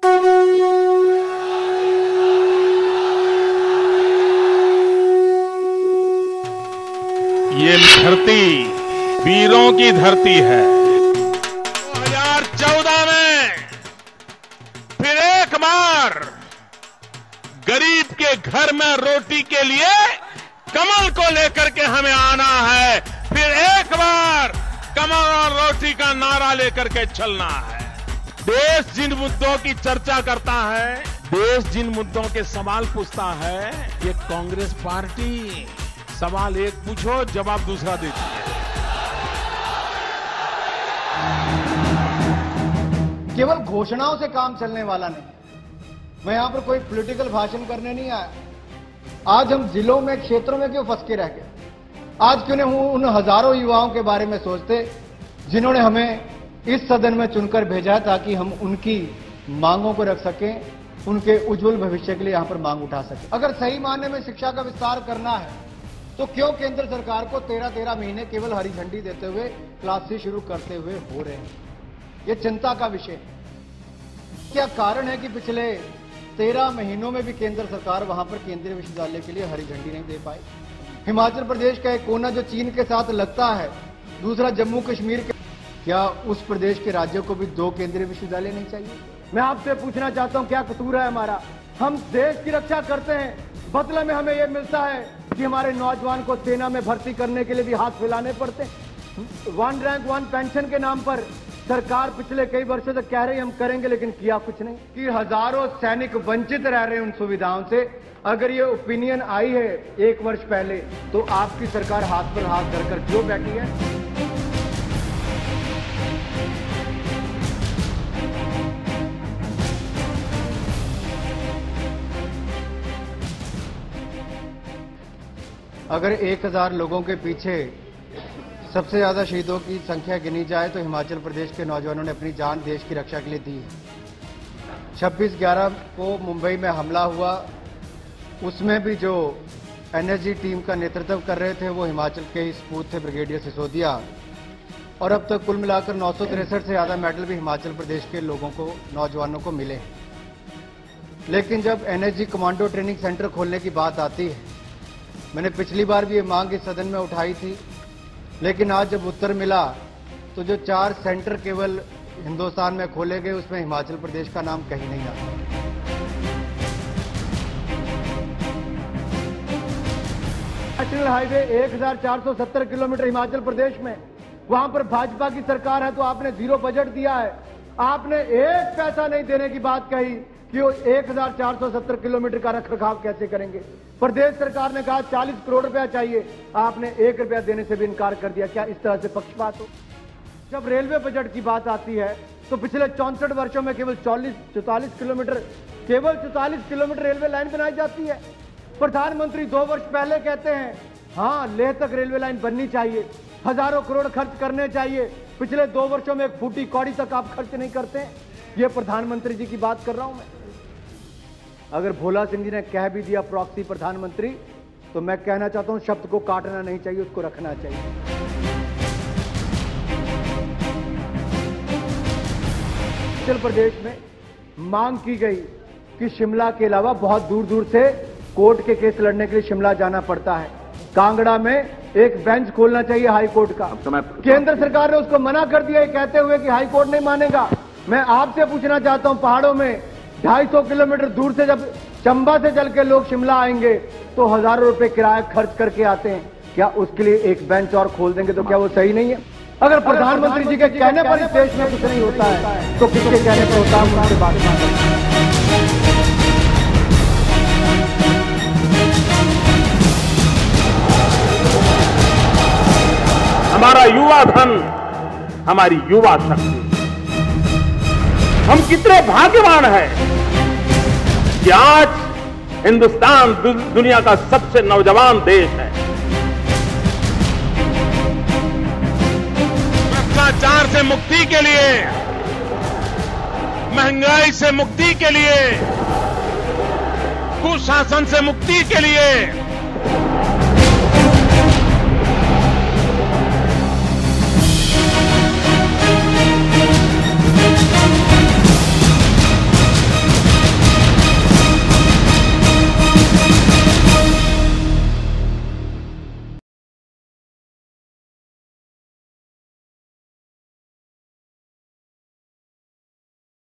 ये धरती वीरों की धरती है। 2014 में फिर एक बार गरीब के घर में रोटी के लिए कमल को लेकर के हमें आना है। फिर एक बार कमल और रोटी का नारा लेकर के चलना है। देश जिन मुद्दों की चर्चा करता है, देश जिन मुद्दों के सवाल पूछता है, ये कांग्रेस पार्टी सवाल एक पूछो, जवाब दूसरा देती है। केवल घोषणाओं से काम चलने वाला नहीं। मैं यहां पर कोई पॉलिटिकल भाषण करने नहीं आया। आज हम जिलों में, क्षेत्रों में क्यों फंस के रह गए? आज क्यों नहीं उन हजारों युवाओं के बारे में सोचते जिन्होंने हमें इस सदन में चुनकर भेजा है, ताकि हम उनकी मांगों को रख सकें, उनके उज्जवल भविष्य के लिए यहां पर मांग उठा सकें। अगर सही मायने में शिक्षा का विस्तार करना है तो क्यों केंद्र सरकार को 13-13 महीने केवल हरी झंडी देते हुए क्लासेस शुरू करते हुए हो रहे हैं? ये चिंता का विषय। क्या कारण है कि पिछले 13 महीनों में भी केंद्र सरकार वहां पर केंद्रीय विश्वविद्यालय के लिए हरी झंडी नहीं दे पाई? हिमाचल प्रदेश का एक कोना जो चीन के साथ लगता है, दूसरा जम्मू कश्मीर के, क्या उस प्रदेश के राज्यों को भी 2 केंद्रीय विश्वविद्यालय नहीं चाहिए? मैं आपसे पूछना चाहता हूं, क्या कसूर है हमारा? हम देश की रक्षा करते हैं, बदले में हमें यह मिलता है कि हमारे नौजवान को सेना में भर्ती करने के लिए भी हाथ फैलाने पड़ते हैं। 1 रैंक 1 पेंशन के नाम पर सरकार पिछले कई वर्षों तक कह रही है हम करेंगे, लेकिन किया कुछ नहीं। कि हजारों सैनिक वंचित रह रहे हैं उन सुविधाओं से। अगर ये ओपिनियन आई है 1 वर्ष पहले, तो आपकी सरकार हाथ पर हाथ धरकर क्यों बैठी है? अगर 1000 लोगों के पीछे सबसे ज्यादा शहीदों की संख्या गिनी जाए तो हिमाचल प्रदेश के नौजवानों ने अपनी जान देश की रक्षा के लिए दी है। 26/11 को मुंबई में हमला हुआ, उसमें भी जो एनएसजी टीम का नेतृत्व कर रहे थे वो हिमाचल के ही सपूत थे, ब्रिगेडियर सिसोदिया। और अब तक कुल मिलाकर 963 से ज्यादा मेडल भी हिमाचल प्रदेश के लोगों को, नौजवानों को मिले। लेकिन जब एनएसजी कमांडो ट्रेनिंग सेंटर खोलने की बात आती है, मैंने पिछली बार भी ये मांग इस सदन में उठाई थी, लेकिन आज जब उत्तर मिला तो जो 4 सेंटर केवल हिंदुस्तान में खोले गए, उसमें हिमाचल प्रदेश का नाम कहीं नहीं आता। National highway 1470 kilometre Himachal Pradesh में, वहां पर भाजपा की सरकार है तो आपने 0 बजट दिया है। आपने 1 पैसा नहीं देने की बात कही कि वो 1470 किलोमीटर का रखरखाव कैसे करेंगे। प्रदेश सरकार ने कहा 40 करोड़ रुपया चाहिए, आपने 1 रुपया देने से भी इनकार कर दिया। क्या इस तरह से पक्षपात हो? जब रेलवे बजट की बात आती है तो पिछले 64 वर्षों में केवल 44 किलोमीटर रेलवे लाइन बनाई जाती है। प्रधानमंत्री 2 वर्ष पहले कहते हैं हां, लेह तक रेलवे लाइन बननी चाहिए, हजारों करोड़ खर्च करने चाहिए। पिछले 2 वर्षों में 1 फूटी कौड़ी तक आप खर्च नहीं करते हैं। ये प्रधानमंत्री जी की बात कर रहा हूं मैं। अगर भोला सिंह जी ने कह भी दिया प्रॉक्सी प्रधानमंत्री, तो मैं कहना चाहता हूं शब्द को काटना नहीं चाहिए, उसको रखना चाहिए। हिमाचल प्रदेश में मांग की गई कि शिमला के अलावा बहुत दूर दूर से कोर्ट के केस लड़ने के लिए शिमला जाना पड़ता है। कांगड़ा में एक बेंच खोलना चाहिए हाई कोर्ट का। केंद्र सरकार ने उसको मना कर दिया, कहते हुए कि हाई कोर्ट नहीं मानेगा। मैं आपसे पूछना चाहता हूं, पहाड़ों में 250 किलोमीटर दूर से जब चंबा से चल के लोग शिमला आएंगे तो हजारों रुपए किराया खर्च करके आते हैं, क्या उसके लिए एक बेंच और खोल देंगे तो क्या वो सही नहीं है? अगर प्रधानमंत्री जी के कहने पर इस देश में कुछ नहीं होता है तो किसके कहने पर होता है? उनसे बात करें। हमारा युवा धन, हमारी युवा शक्ति, हम कितने भाग्यवान हैं कि आज हिंदुस्तान दुनिया का सबसे नौजवान देश है। भ्रष्टाचार से मुक्ति के लिए, महंगाई से मुक्ति के लिए, कुशासन से मुक्ति के लिए